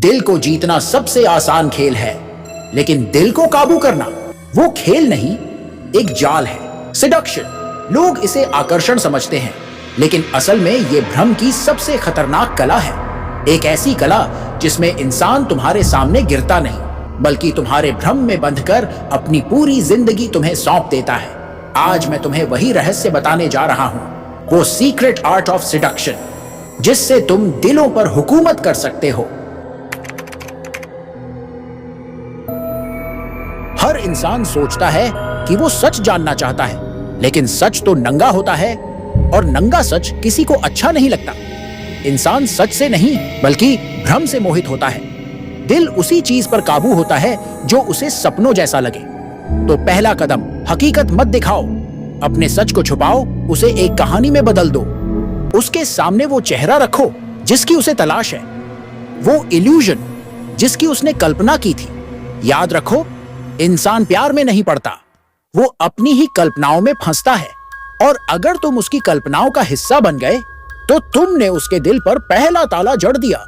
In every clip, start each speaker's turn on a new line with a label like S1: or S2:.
S1: दिल को जीतना सबसे आसान खेल है, लेकिन दिल को काबू करना वो खेल नहीं, एक जाल है। सिडक्शन। लोग इसे आकर्षण समझते हैं, लेकिन असल में ये भ्रम की सबसे खतरनाक कला है। एक ऐसी कला जिसमें इंसान तुम्हारे सामने गिरता नहीं, बल्कि तुम्हारे भ्रम में बंधकर अपनी पूरी जिंदगी तुम्हें सौंप देता है। आज मैं तुम्हें वही रहस्य बताने जा रहा हूं, वो सीक्रेट आर्ट ऑफ सिडक्शन, जिससे तुम दिलों पर हुकूमत कर सकते हो। हर इंसान सोचता है कि वो सच जानना चाहता है, लेकिन सच तो नंगा होता है, और नंगा सच किसी को अच्छा नहीं लगता। इंसान सच से नहीं, बल्कि भ्रम से मोहित होता है। दिल उसी चीज पर काबू होता है जो उसे सपनों जैसा लगे। तो पहला कदम, हकीकत मत दिखाओ, अपने सच को छुपाओ, उसे एक कहानी में बदल दो। उसके सामने वो चेहरा रखो जिसकी उसे तलाश है, वो इल्यूजन जिसकी उसने कल्पना की थी। याद रखो, इंसान प्यार में नहीं पड़ता, वो अपनी ही कल्पनाओं में फंसता है। और अगर तुम उसकी कल्पनाओं का हिस्सा बन गए, तो तुमने उसके दिल पर पहला ताला जड़ दिया।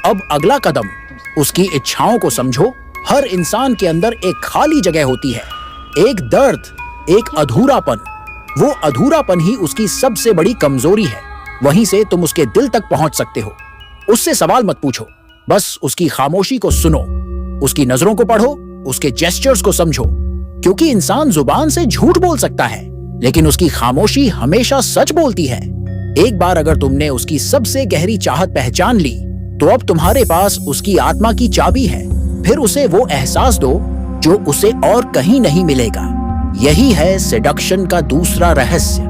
S1: अब अगला कदम, उसकी इच्छाओं को समझो। हर इंसान के अंदर एक खाली जगह होती है, एक दर्द, एक अधूरापन। वो अधूरापन ही उसकी सबसे बड़ी कमजोरी है। वहीं से तुम उसके दिल तक पहुंच सकते हो। उससे सवाल मत पूछो, बस उसकी खामोशी को सुनो, उसकी नजरों को पढ़ो, उसके जेस्चर्स को समझो। क्योंकि इंसान जुबान से झूठ बोल सकता है, लेकिन उसकी खामोशी हमेशा सच बोलती है। एक बार अगर तुमने उसकी सबसे गहरी चाहत पहचान ली, तो अब तुम्हारे पास उसकी आत्मा की चाबी है। फिर उसे वो एहसास दो जो उसे और कहीं नहीं मिलेगा। यही है सेडक्शन का दूसरा रहस्य,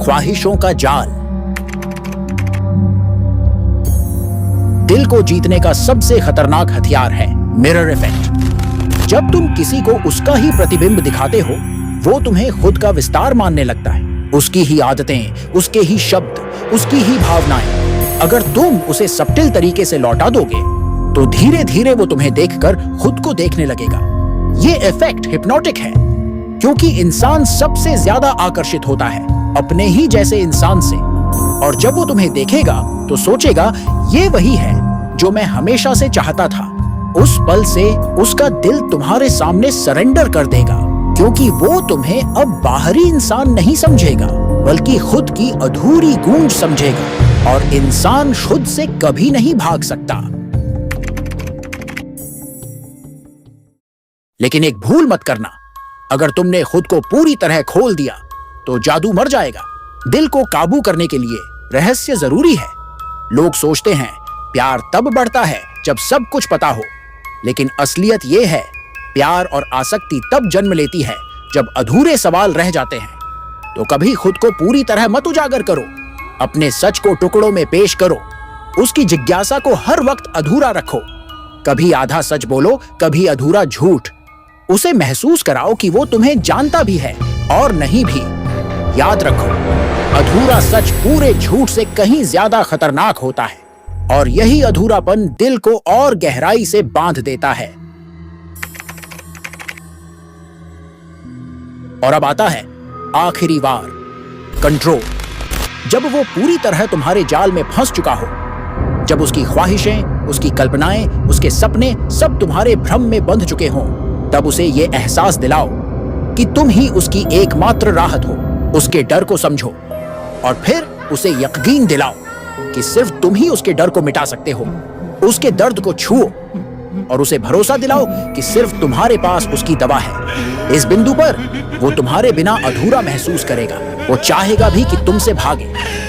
S1: ख्वाहिशों का जाल। दिल को जीतने का सबसे खतरनाक हथियार है मिरर इफेक्ट। जब तुम किसी को उसका ही प्रतिबिंब दिखाते हो, वो तुम्हें खुद का विस्तार मानने लगता है। उसकी ही आदतें, उसके ही शब्द, उसकी ही भावनाएं। अगर तुम उसे सब्टिल तरीके से लौटा दोगे, तो धीरे धीरे वो तुम्हें देखकर खुद को देखने लगेगा। ये इफेक्ट हिप्नोटिक है, क्योंकि इंसान सबसे ज्यादा आकर्षित होता है अपने ही जैसे इंसान से। और जब वो तुम्हें देखेगा, तो सोचेगा, ये वही है जो मैं हमेशा से चाहता था। उस पल से उसका दिल तुम्हारे सामने सरेंडर कर देगा, क्योंकि वो तुम्हें अब बाहरी इंसान नहीं समझेगा, बल्कि खुद की अधूरी गूंज समझेगा। और इंसान खुद से कभी नहीं भाग सकता। लेकिन एक भूल मत करना, अगर तुमने खुद को पूरी तरह खोल दिया, तो जादू मर जाएगा। दिल को काबू करने के लिए रहस्य जरूरी है। लोग सोचते हैं प्यार तब बढ़ता है जब सब कुछ पता हो, लेकिन असलियत यह है, प्यार और आसक्ति तब जन्म लेती है जब अधूरे सवाल रह जाते हैं। तो कभी खुद को पूरी तरह मत उजागर करो, अपने सच को टुकड़ों में पेश करो। उसकी जिज्ञासा को हर वक्त अधूरा रखो। कभी आधा सच बोलो, कभी अधूरा झूठ। उसे महसूस कराओ कि वो तुम्हें जानता भी है और नहीं भी। याद रखो, अधूरा सच पूरे झूठ से कहीं ज्यादा खतरनाक होता है, और यही अधूरापन दिल को और गहराई से बांध देता है। और अब आता है आखिरी वार, कंट्रोल। जब वो पूरी तरह तुम्हारे जाल में फंस चुका हो, जब उसकी ख्वाहिशें, उसकी कल्पनाएं, उसके सपने सब तुम्हारे भ्रम में बंध चुके हों, तब उसे ये एहसास दिलाओ कि तुम ही उसकी एकमात्र राहत हो। उसके डर को समझो, और फिर उसे यकीन दिलाओ कि सिर्फ तुम ही उसके डर को मिटा सकते हो। उसके दर्द को छुओ, और उसे भरोसा दिलाओ कि सिर्फ तुम्हारे पास उसकी दवा है। इस बिंदु पर वो तुम्हारे बिना अधूरा महसूस करेगा। वो चाहेगा भी कि तुमसे भागे,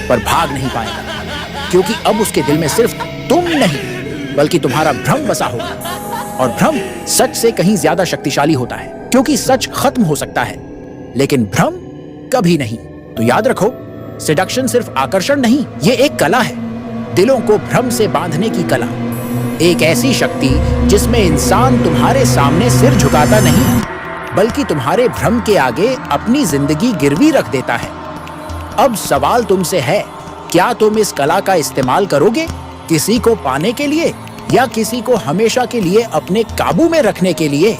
S1: पर भाग नहीं पाएगा, क्योंकि अब उसके दिल में सिर्फ तुम नहीं, बल्कि तुम्हारा भ्रम बसा होगा। और भ्रम सच से कहीं ज्यादा शक्तिशाली होता है, क्योंकि सच खत्म हो सकता है, लेकिन भ्रम कभी नहीं। तो याद रखो, सेडक्शन सिर्फ आकर्षण नहीं, ये एक कला है, दिलों को भ्रम से बांधने की कला। एक ऐसी शक्ति जिसमें इंसान तुम्हारे सामने सिर झुकाता नहीं, बल्कि तुम्हारे भ्रम के आगे अपनी जिंदगी गिरवी रख देता है। अब सवाल तुमसे है, क्या तुम इस कला का इस्तेमाल करोगे, किसी को पाने के लिए, या किसी को हमेशा के लिए अपने काबू में रखने के लिए?